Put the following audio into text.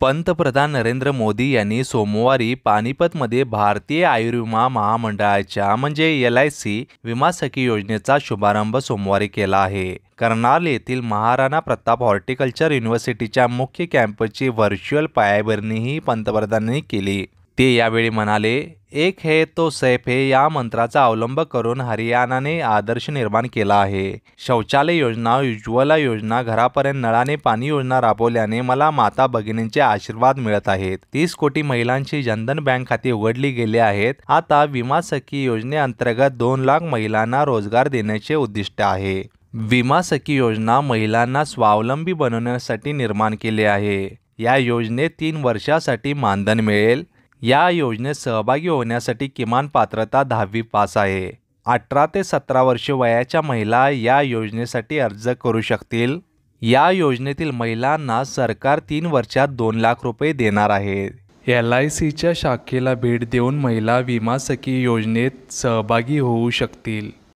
पंतप्रधान नरेंद्र मोदी यांनी सोमवारी पानिपतमध्ये भारतीय आयुर्विमा महामंडळाच्या LIC विमा सखी योजनेचा शुभारंभ सोमवारी केला आहे। कर्नाल येथील महाराणा प्रताप हॉर्टिकल्चर युनिव्हर्सिटीच्या मुख्य कॅम्पसची व्हर्च्युअल पायाभरणीही पंतप्रधानांनी केली। ते यावेळी म्हणाले, एक है तो सैफ है या मंत्राचा अवलंब करून हरियाणाने आदर्श निर्माण केला आहे। शौचालय योजना, उज्ज्वला योजना, घरापर्यंत नळाने पाणी योजना राबवल्याने मला माता भगिनींचे आशीर्वाद मिळत आहेत। 30 कोटी महिलांची जनधन बँक खाती उघडली गेली आहेत। आता विमा सखी योजनेअंतर्गत 2 लाख महिलांना रोजगार देण्याचे उद्दिष्ट आहे। विमा सखी योजना महिलांना स्वावलंबी बनवण्यासाठी निर्माण केली आहे। या योजनेत 3 वर्षासाठी मानधन मिळेल। या योजनेत सहभागी होण्यासाठी किमान पात्रता 10वी पास आहे। 18 ते 17 वर्षे वयाच्या महिला या योजनेसाठी अर्ज करू शकतील। या योजनेतील महिलांना सरकार 3 वर्षात 2 लाख रुपये देणार आहे। LICच्या शाखेला भेट देऊन महिला विमा सखी योजनेत सहभागी होऊ शकतील।